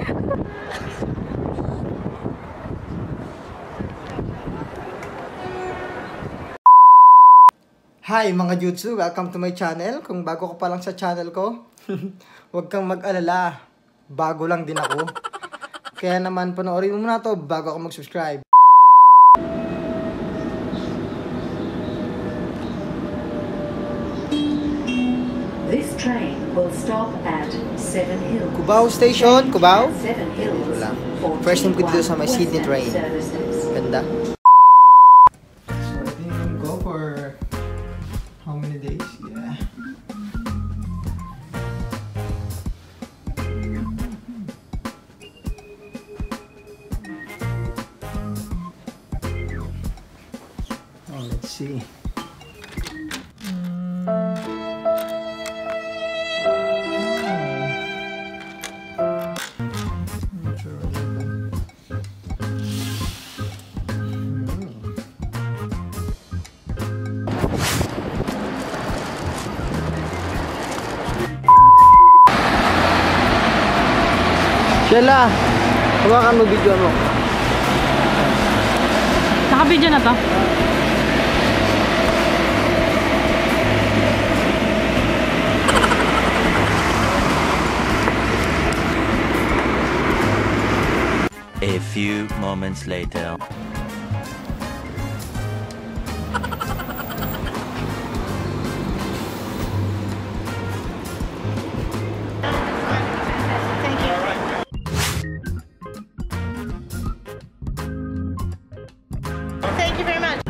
Hi mga Jutsu! Welcome to my channel. Kung bago ka pa lang sa channel ko, huwag kang mag-alala. Bago lang din ako. Kaya naman panoorin mo muna to bago ako mag-subscribe. This train will stop at Seven Hills. Cubao Station, Cubao. Seven Hills. First time ko dito sa my Sydney train. Ganda. So I think I'm go for how many days? Yeah. Oh, let's see. Shella, hawakan mo video mo. Naka-video na to? A few moments later. Thank you very much.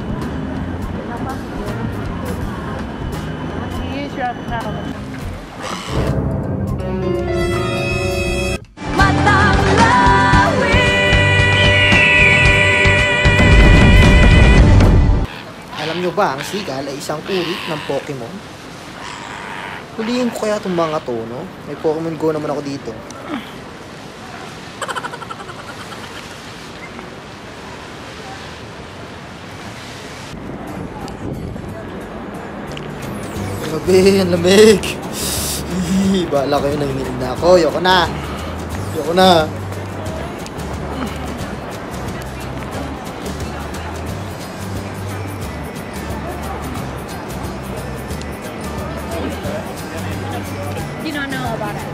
Use your travel. Alam nyo ba, ang sigal ay isang uri ng Pokemon? Huliin ko kaya itong mga to, no? May Pokemon Go naman ako dito. Grabe, ang lamig. Bahala kayo, nanginginig na ako. Yoko na. Yoko na. You don't know about it.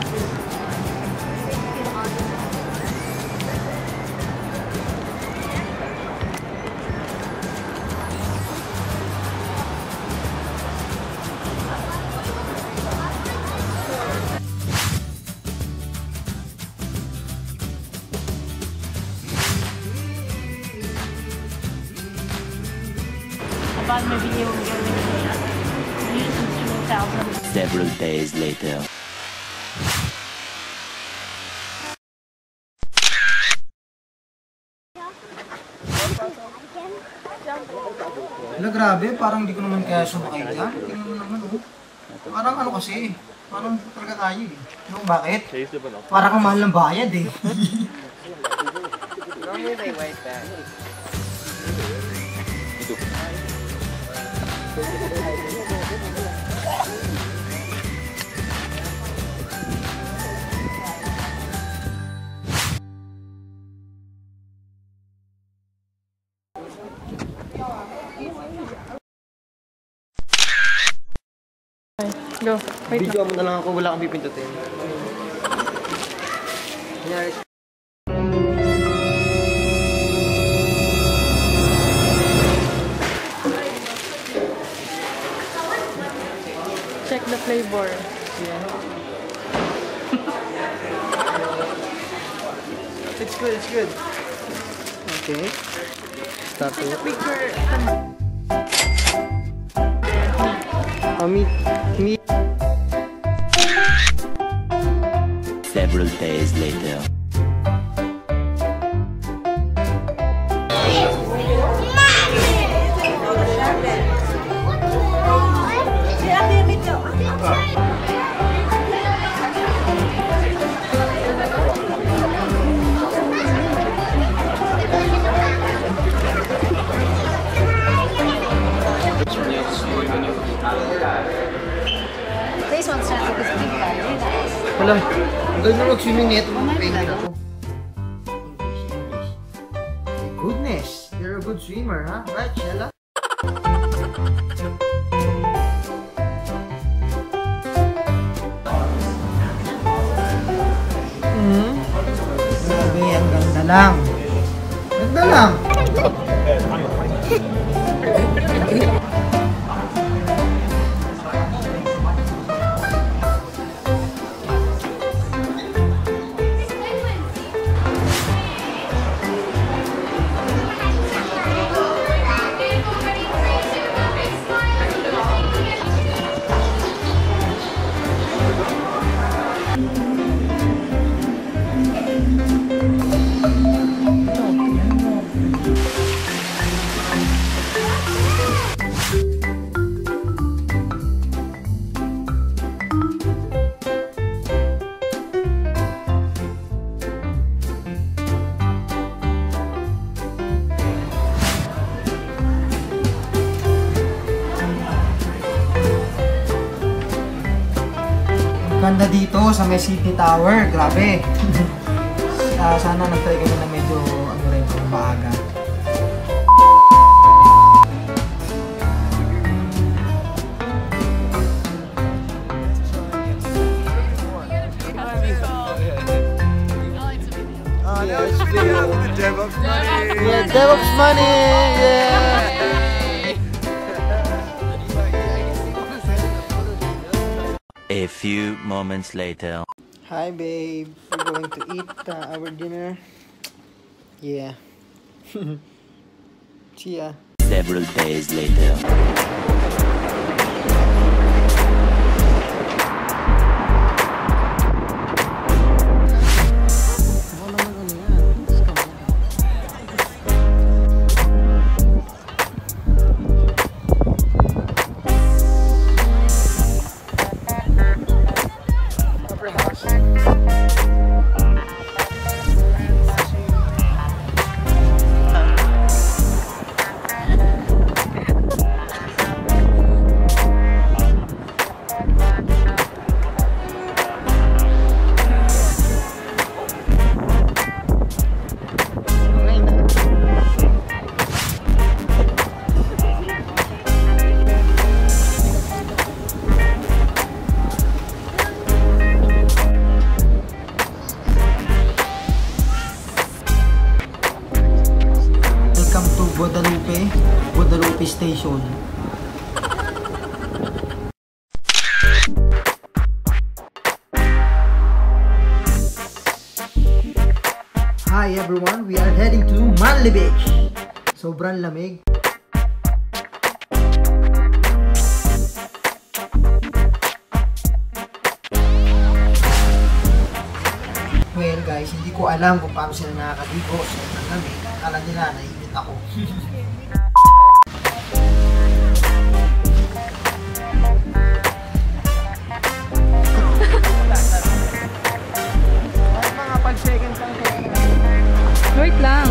About maybe you will get used in 2000. Several days later. Hala, grabe. Parang hindi ko naman kaya sumakay dyan. Tingnan mo naman, oh. Parang ano kasi, parang talaga tayo eh. No, bakit? Parang ang mahal ng bayad eh. Normally they wait back. Go. Wait Video mo na lang ako, wala kang pipindutin. Yes. Check the flavor. Yeah. It's good, it's good. Okay. Start Take a it. picture. Meat. Several days later. This one's not because big guy. Wala. Ang ganda mag-swimming nito. Penguin ako. good swimmer, huh? Right, Shella? Grabe, ang ganda lang. Ganda lang. Ganda dito sa may City Tower, grabe. Sana nag-try kami na medyo ano rin, maaga. DevOps money! Yeah, DevOps money! Yeah! A few moments later. Hi babe, we're going to eat our dinner. Yeah. See ya. Several days later. Guadalupe Station. Hi everyone, we are heading to Manly Beach. Sobrang lamig. Well guys, hindi ko alam kung paano sila nakakaligo. Sobrang lamig. Akala nila naiinit ako. Mga 5 seconds lang. Wait lang.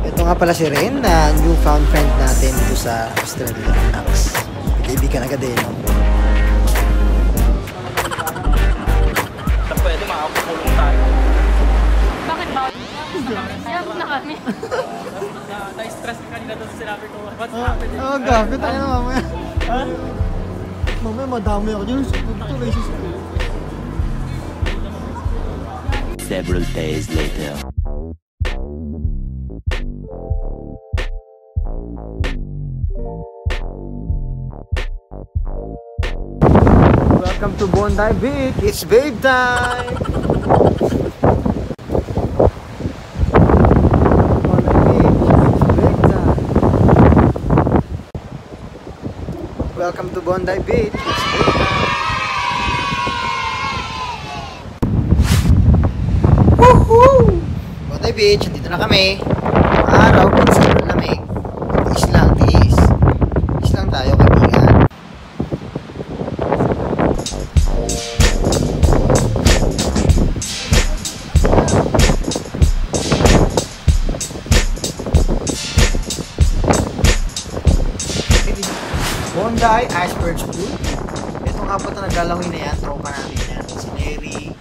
Ito nga pala si Ren, na newfound friend natin dito sa Australia. Nax. Kaibigan agad eh, no? Pwede makakukulong tayo. Bakit ba? Yan na kami. Na-stress ka kanina doon sa sinabi ko. What's happening? Oo, gabi tayo na mamaya. Mamaya madami ako dyan. Ito racist ko. Several days later. Welcome to Bondi Beach. It's babe time. Welcome to Bondi Beach. It's babe time. Woohoo! Bondi Beach, andito na kami. Araw, kung saan lamig. Tiis lang, tiis. Tiis lang tayo, kaibigan. Bondi Iceberg Pool. Itong apat na naglalawin na yan, tropa natin yan. Si Neri,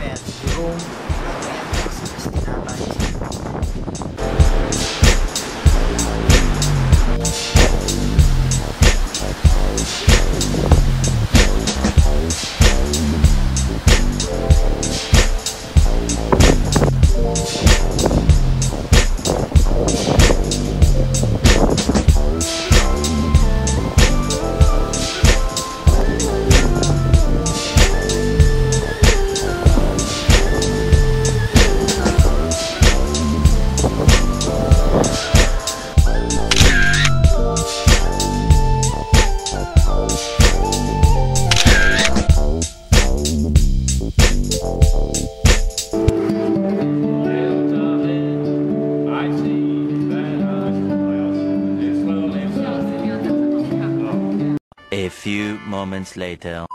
ayan, si Jerome, at ayan, si Christina tayo. A few moments later.